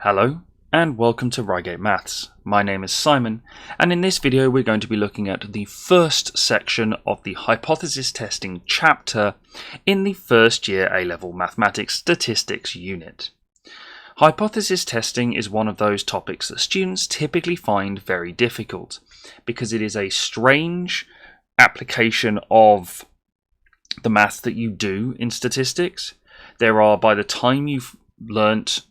Hello and welcome to Reigate Maths. My name is Simon, and in this video we're going to be looking at the first section of the hypothesis testing chapter in the first year A-level mathematics statistics unit. Hypothesis testing is one of those topics that students typically find very difficult because it is a strange application of the maths that you do in statistics. There are, by the time you've learnt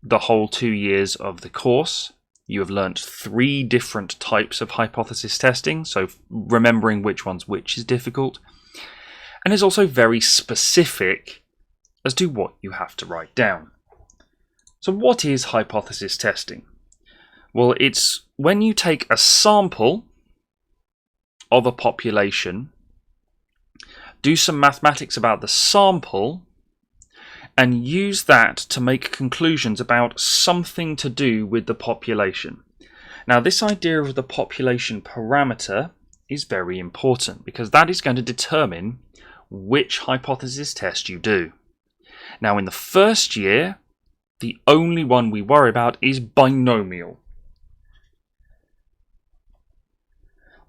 the whole 2 years of the course, you have learnt 3 different types of hypothesis testing, so remembering which one's which is difficult. And it's also very specific as to what you have to write down. So what is hypothesis testing? Well, it's when you take a sample of a population, do some mathematics about the sample, and use that to make conclusions about something to do with the population. Now, this idea of the population parameter is very important because that is going to determine which hypothesis test you do. Now, in the first year, the only one we worry about is binomial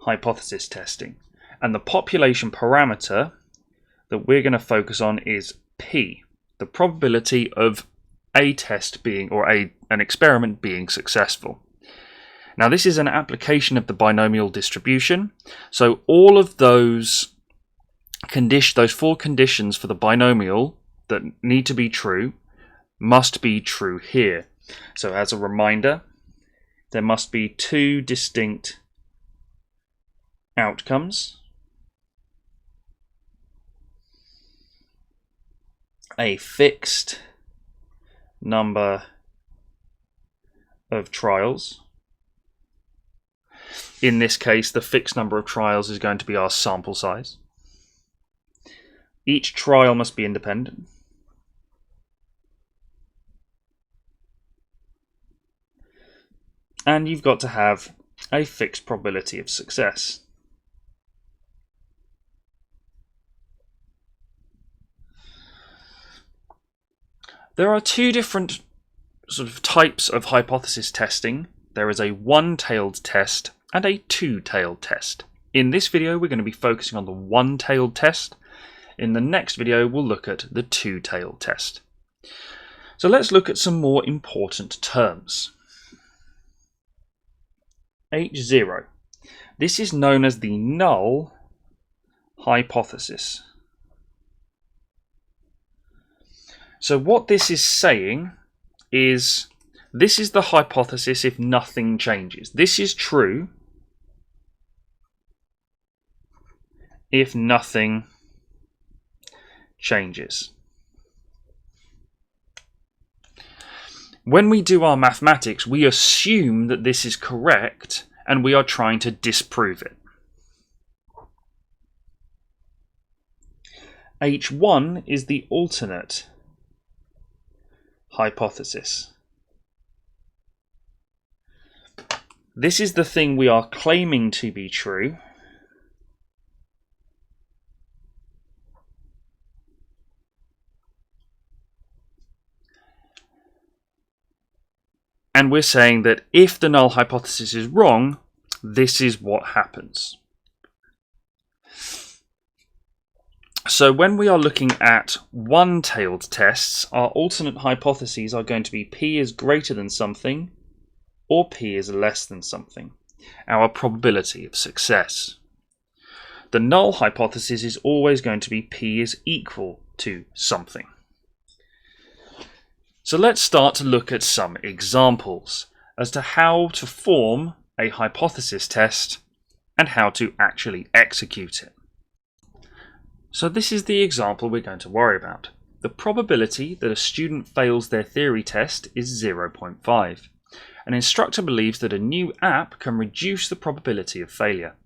hypothesis testing. And the population parameter that we're going to focus on is P, the probability of a test being, or an experiment being successful. Now, this is an application of the binomial distribution, so all of those 4 conditions for the binomial that need to be true must be true here. So as a reminder, there must be 2 distinct outcomes, a fixed number of trials. In this case, the fixed number of trials is going to be our sample size. Each trial must be independent. And you've got to have a fixed probability of success. There are 2 different sort of types of hypothesis testing. There is a one-tailed test and a two-tailed test. In this video, we're going to be focusing on the one-tailed test. In the next video, we'll look at the two-tailed test. So let's look at some more important terms. H0. This is known as the null hypothesis. So what this is saying is, this is the hypothesis if nothing changes. This is true if nothing changes. When we do our mathematics, we assume that this is correct and we are trying to disprove it. H1 is the alternate hypothesis. This is the thing we are claiming to be true, and we're saying that if the null hypothesis is wrong, this is what happens. So when we are looking at one-tailed tests, our alternate hypotheses are going to be P is greater than something or P is less than something, our probability of success. The null hypothesis is always going to be P is equal to something. So let's start to look at some examples as to how to form a hypothesis test and how to actually execute it. So this is the example we're going to worry about. The probability that a student fails their theory test is 0.5. An instructor believes that a new app can reduce the probability of failure.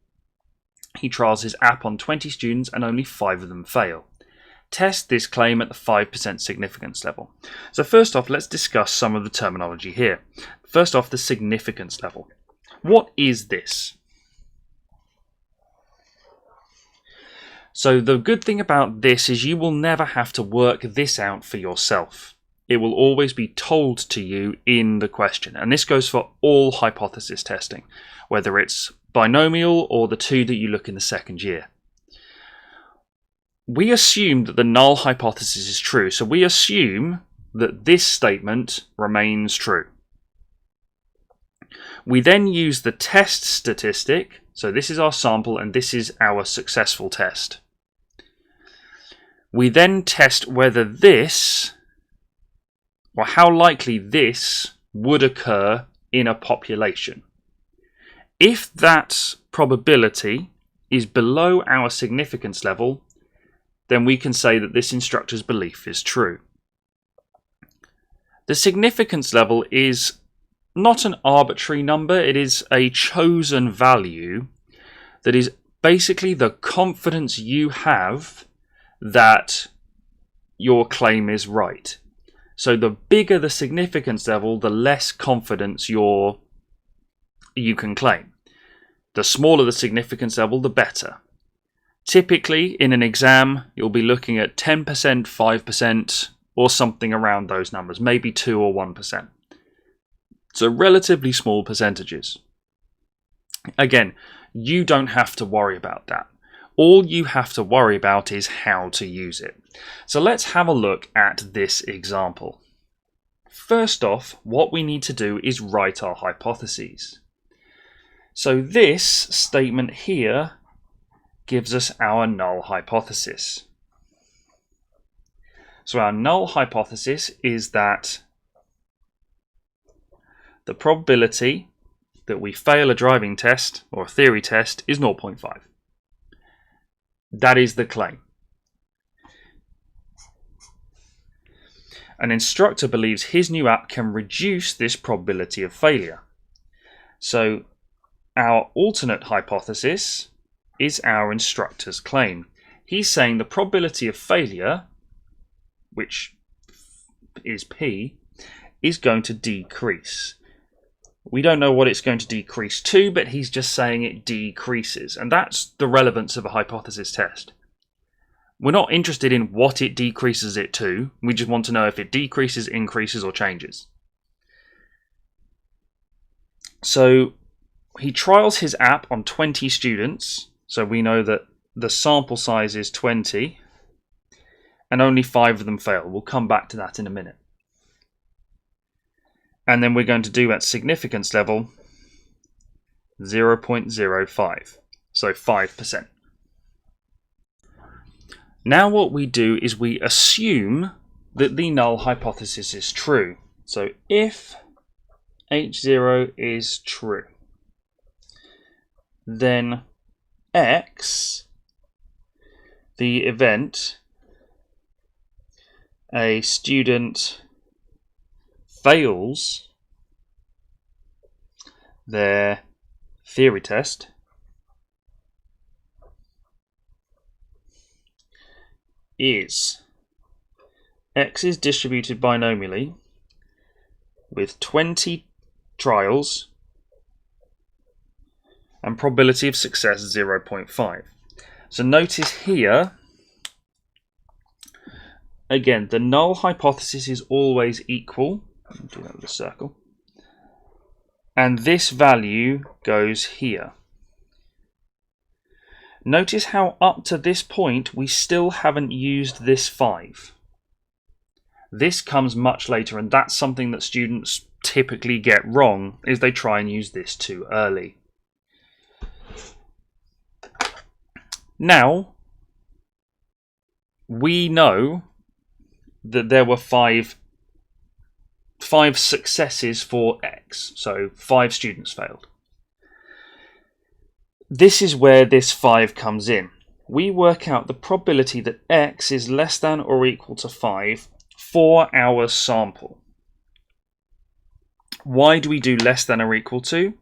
He trials his app on 20 students and only 5 of them fail. Test this claim at the 5% significance level. So first off, let's discuss some of the terminology here. First off, the significance level. What is this? So the good thing about this is you will never have to work this out for yourself. it will always be told to you in the question. And this goes for all hypothesis testing, whether it's binomial or the two that you look in the second year. We assume that the null hypothesis is true, so we assume that this statement remains true. We then use the test statistic, so this is our sample and this is our successful test. We then test whether this, or how likely this would occur in a population. If that probability is below our significance level, then we can say that this instructor's belief is true. The significance level is not an arbitrary number, it is a chosen value that is basically the confidence you have that your claim is right. So the bigger the significance level, the less confidence you can claim. The smaller the significance level, the better. Typically, in an exam, you'll be looking at 10%, 5%, or something around those numbers, maybe 2 or 1%. So relatively small percentages. Again, you don't have to worry about that. All you have to worry about is how to use it. So let's have a look at this example. First off, what we need to do is write our hypotheses. So this statement here gives us our null hypothesis. So our null hypothesis is that the probability that we fail a driving test or a theory test is 0.5. That is the claim. An instructor believes his new app can reduce this probability of failure. So our alternate hypothesis is our instructor's claim. He's saying the probability of failure, which is P, is going to decrease. We don't know what it's going to decrease to, but he's just saying it decreases. And that's the relevance of a hypothesis test. We're not interested in what it decreases it to. We just want to know if it decreases, increases, or changes. So he trials his app on 20 students. So we know that the sample size is 20. And only 5 of them fail. We'll come back to that in a minute. And then we're going to do at significance level 0.05. So 5%. Now what we do is we assume that the null hypothesis is true. So if H0 is true, then X, the event, a student fails their theory test, is X is distributed binomially with 20 trials and probability of success 0.5. So notice here, again, the null hypothesis is always equal. Do that with a circle. And this value goes here. Notice how up to this point we still haven't used this 5. This comes much later, and that's something that students typically get wrong, is they try and use this too early. Now, we know that there were 5 successes for X, so 5 students failed. This is where this 5 comes in. We work out the probability that X is less than or equal to 5 for our sample. Why do we do less than or equal to?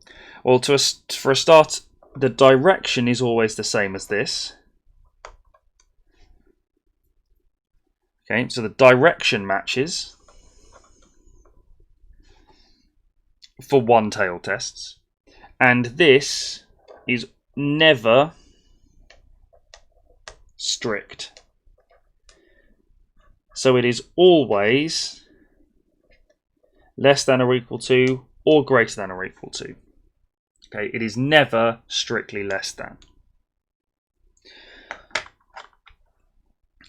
Well, for a start, the direction is always the same as this. Okay, so the direction matches for one-tailed tests, and this is never strict. So it is always less than or equal to, or greater than or equal to. Okay, it is never strictly less than.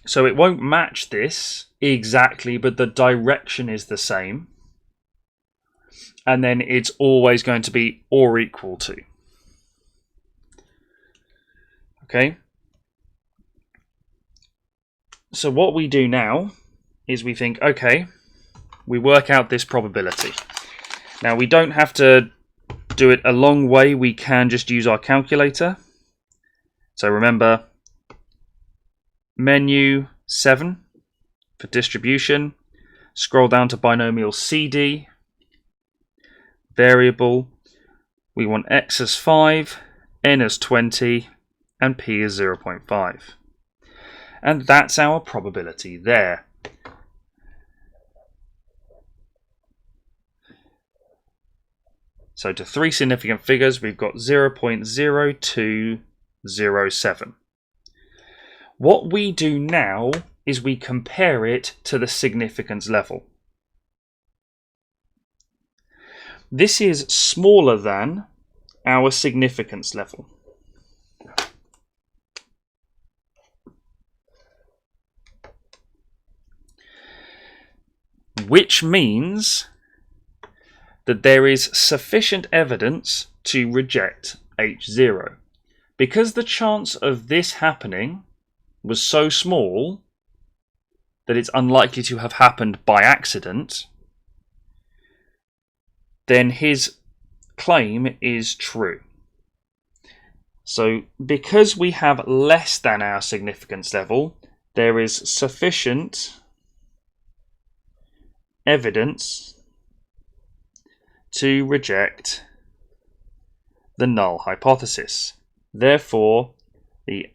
So it won't match this exactly, but the direction is the same. And then it's always going to be or equal to. Okay. So what we do now is we think, okay, we work out this probability. Now we don't have to do it a long way. We can just use our calculator. So remember, menu 7 for distribution. Scroll down to binomial CD. Variable. We want x as 5, n as 20, and p is 0.5. And that's our probability there. So to three significant figures, we've got 0.0207. What we do now is we compare it to the significance level. This is smaller than our significance level. Which means that there is sufficient evidence to reject H0. Because the chance of this happening was so small that it's unlikely to have happened by accident, then his claim is true. So because we have less than our significance level, there is sufficient evidence to reject the null hypothesis. Therefore, we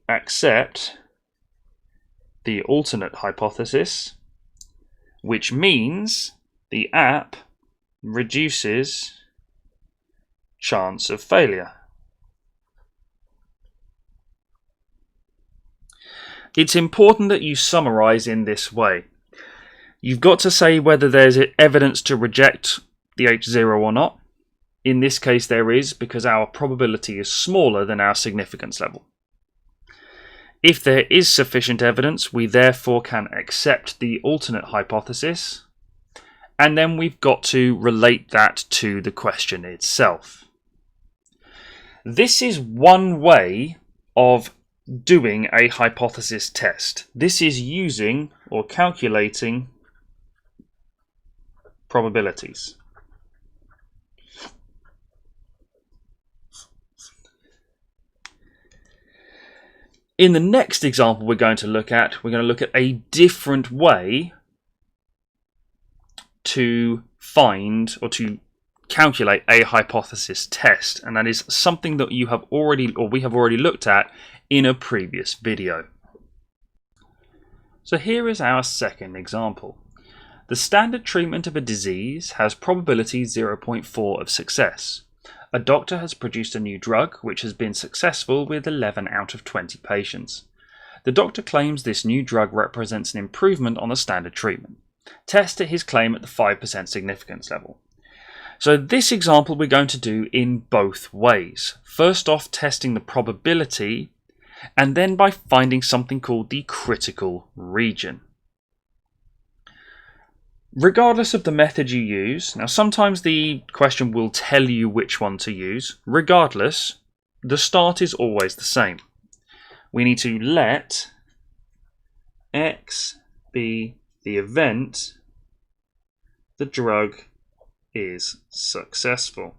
accept the alternate hypothesis, which means the app reduces chance of failure. It's important that you summarize in this way. You've got to say whether there's evidence to reject the H0 or not. In this case there is, because our probability is smaller than our significance level. If there is sufficient evidence, we therefore can accept the alternate hypothesis, and then we've got to relate that to the question itself. This is one way of doing a hypothesis test. This is using or calculating probabilities. In the next example we're going to look at a different way to find or to calculate a hypothesis test, and that is something that we have already looked at in a previous video. So here is our second example. The standard treatment of a disease has probability 0.4 of success. A doctor has produced a new drug which has been successful with 11 out of 20 patients. The doctor claims this new drug represents an improvement on the standard treatment. Test his claim at the 5% significance level. So this example we're going to do in both ways. First off, testing the probability, and then by finding something called the critical region. Regardless of the method you use, now sometimes the question will tell you which one to use. Regardless, the start is always the same. We need to let X be the event the drug is successful.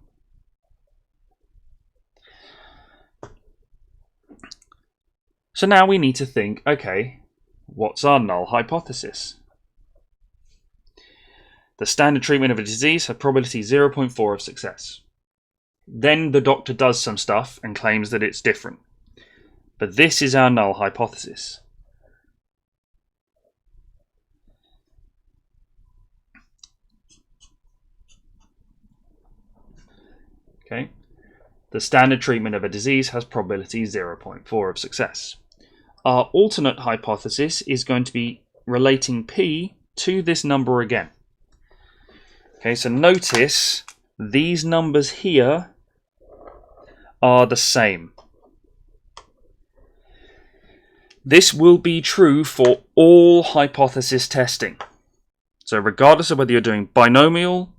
So now we need to think, okay, what's our null hypothesis? The standard treatment of a disease has probability 0.4 of success. Then the doctor does some stuff and claims that it's different. But this is our null hypothesis. Okay. The standard treatment of a disease has probability 0.4 of success. Our alternate hypothesis is going to be relating P to this number again. Okay, so notice these numbers here are the same. This will be true for all hypothesis testing. So regardless of whether you're doing binomial,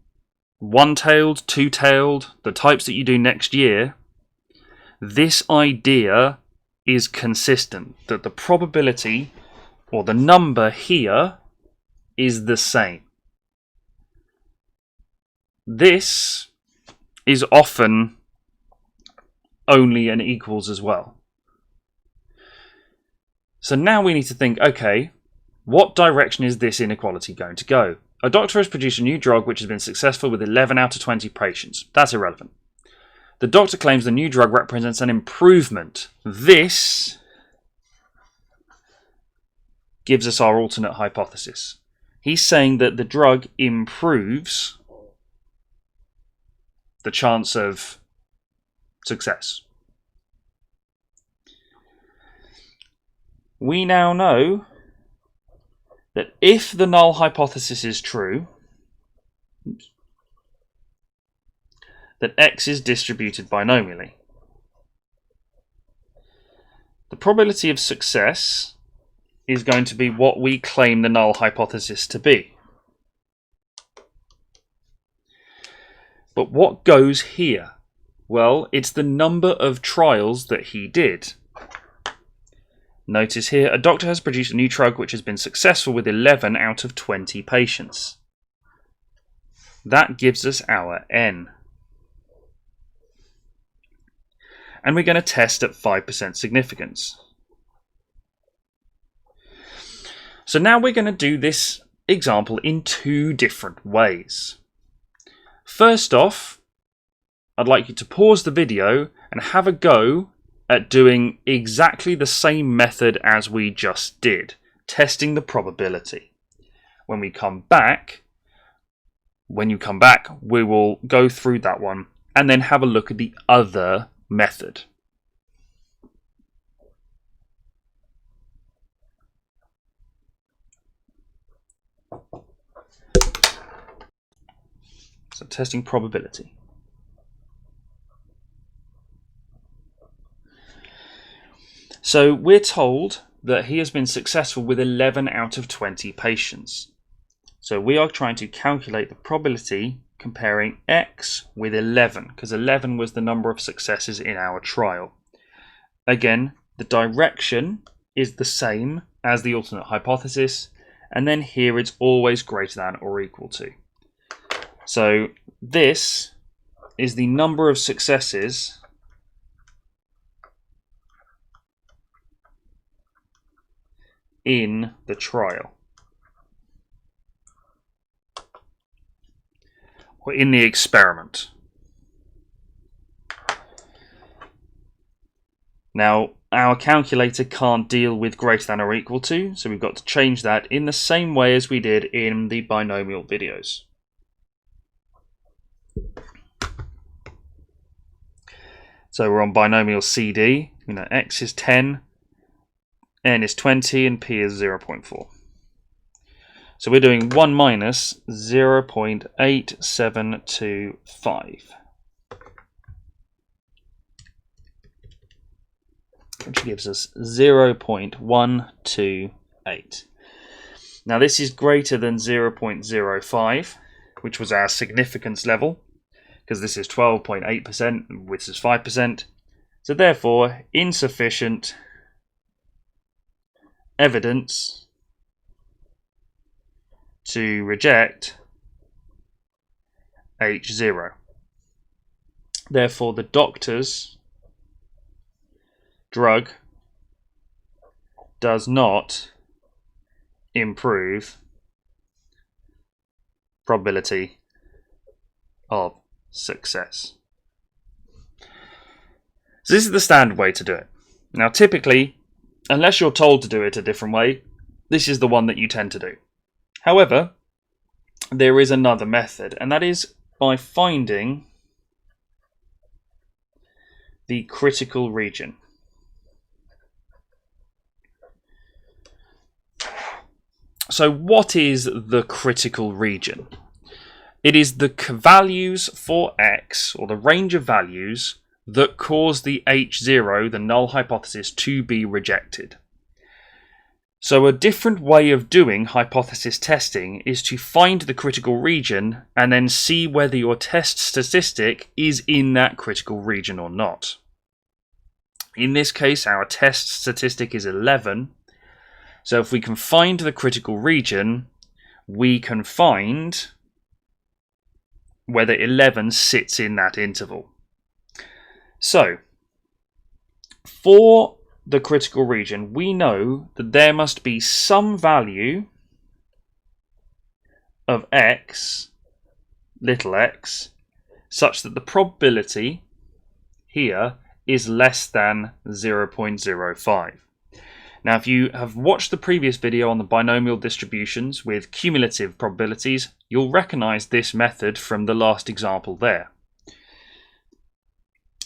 one-tailed, two-tailed, the types that you do next year, this idea is consistent, that the probability or the number here is the same. This is often only an equals as well. So now we need to think, okay, what direction is this inequality going to go? A doctor has produced a new drug which has been successful with 11 out of 20 patients. That's irrelevant. The doctor claims the new drug represents an improvement. This gives us our alternate hypothesis. He's saying that the drug improves the chance of success. We now know that if the null hypothesis is true, that x is distributed binomially. The probability of success is going to be what we claim the null hypothesis to be. But what goes here? Well, it's the number of trials that he did. Notice here, a doctor has produced a new drug which has been successful with 11 out of 20 patients. That gives us our n. And we're going to test at 5% significance. So now we're going to do this example in two different ways. First off, I'd like you to pause the video and have a go at doing exactly the same method as we just did, testing the probability. When you come back, we will go through that one and then have a look at the other method. So testing probability. So we're told that he has been successful with 11 out of 20 patients. So we are trying to calculate the probability comparing x with 11, because 11 was the number of successes in our trial. Again, the direction is the same as the alternate hypothesis, and then here it's always greater than or equal to. So this is the number of successes in the trial, or in the experiment. Now, our calculator can't deal with greater than or equal to, so we've got to change that in the same way as we did in the binomial videos. So we're on binomial CD, x is 10, n is 20, and p is 0.4. So we're doing 1 minus 0.8725. Which gives us 0.128. Now this is greater than 0.05, which was our significance level, because this is 12.8%, which is 5%. So therefore, insufficient evidence to reject H0. Therefore, the doctor's drug does not improve probability of success. So this is the standard way to do it. Now typically, unless you're told to do it a different way, this is the one that you tend to do. However, there is another method, and that is by finding the critical region. So what is the critical region? It is the values for x, or the range of values, that cause the H0, the null hypothesis, to be rejected. So a different way of doing hypothesis testing is to find the critical region and then see whether your test statistic is in that critical region or not. In this case, our test statistic is 11. So if we can find the critical region, we can find whether 11 sits in that interval. So, for the critical region, we know that there must be some value of x, little x, such that the probability here is less than 0.05. Now, if you have watched the previous video on the binomial distributions with cumulative probabilities, you'll recognize this method from the last example there.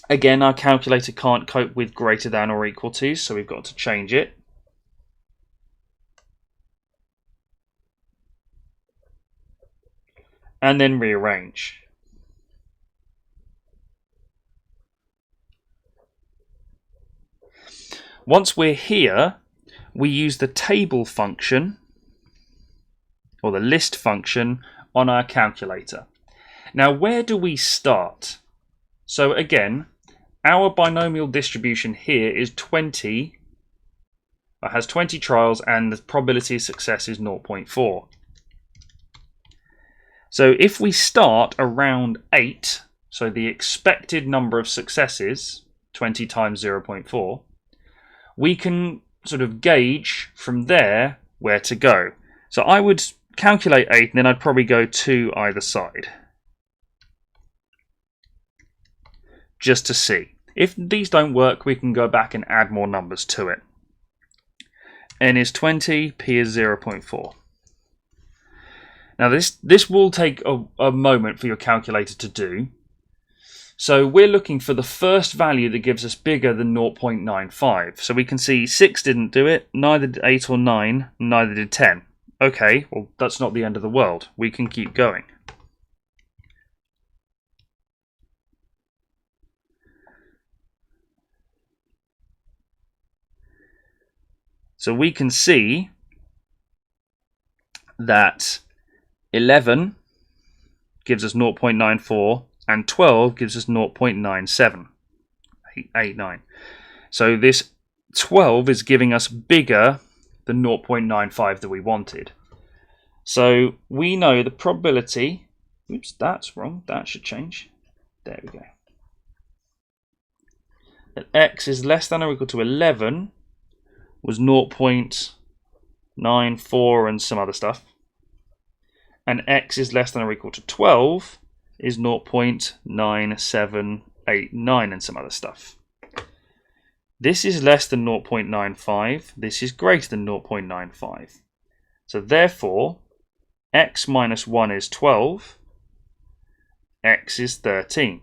Again, our calculator can't cope with greater than or equal to, so we've got to change it. And then rearrange. Once we're here, we use the table function, or the list function, on our calculator. Now, where do we start? So again, our binomial distribution here is 20. It has 20 trials and the probability of success is 0.4. So if we start around 8, so the expected number of successes, 20 times 0.4, we can sort of gauge from there where to go. So I would calculate 8 and then I'd probably go 2 either side, just to see. If these don't work, we can go back and add more numbers to it. N is 20, P is 0.4. Now this will take a moment for your calculator to do. So we're looking for the first value that gives us bigger than 0.95. So we can see 6 didn't do it, neither did 8 or 9, neither did 10. Okay, well that's not the end of the world. We can keep going. So we can see that 11 gives us 0.94 and 12 gives us 0.97. 89. So this 12 is giving us bigger than 0.95 that we wanted. So we know the probability, oops, that's wrong, that should change. There we go. That x is less than or equal to 11 was 0.94 and some other stuff. And x is less than or equal to 12 is 0.9789 and some other stuff. This is less than 0.95. This is greater than 0.95. So therefore, x minus 1 is 12. X is 13.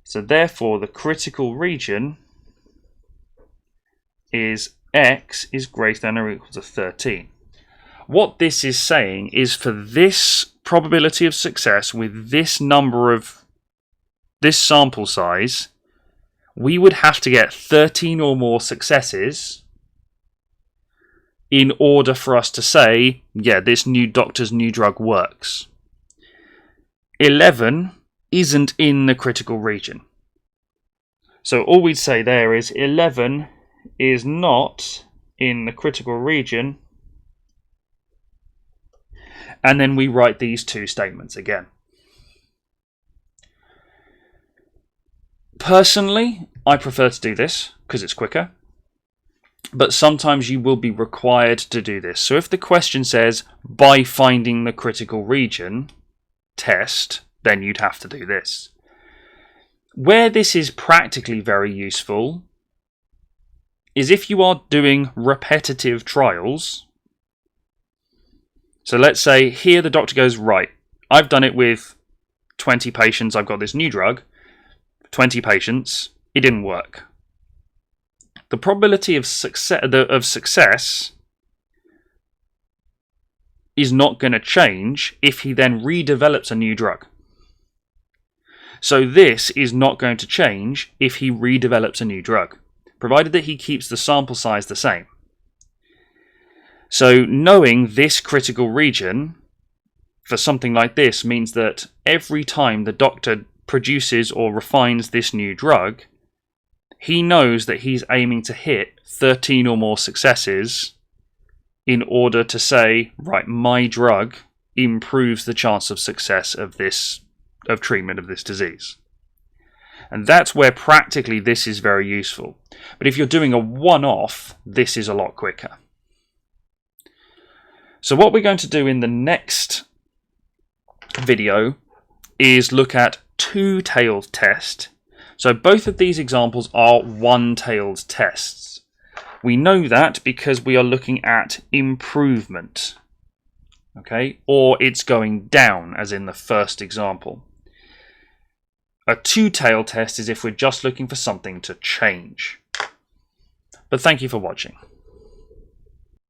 So therefore, the critical region is x is greater than or equal to 13. What this is saying is for this probability of success with this number of this sample size, we would have to get 13 or more successes in order for us to say, yeah, this new doctor's new drug works. 11 isn't in the critical region. So all we'd say there is 11 is not in the critical region. And then we write these two statements again. Personally, I prefer to do this because it's quicker. But sometimes you will be required to do this. So if the question says, by finding the critical region, test, then you'd have to do this. Where this is practically very useful is if you are doing repetitive trials. So let's say here the doctor goes, right, I've done it with 20 patients, I've got this new drug, 20 patients, it didn't work. The probability of success is not going to change if he then redevelops a new drug. So this is not going to change if he redevelops a new drug, provided that he keeps the sample size the same. So knowing this critical region for something like this means that every time the doctor produces or refines this new drug, he knows that he's aiming to hit 13 or more successes in order to say, right, my drug improves the chance of success of treatment of this disease. And that's where practically this is very useful. But if you're doing a one-off, this is a lot quicker. So what we're going to do in the next video is look at two-tailed test. So both of these examples are one-tailed tests. We know that because we are looking at improvement, okay, or it's going down, as in the first example. A two-tailed test is if we're just looking for something to change. But thank you for watching.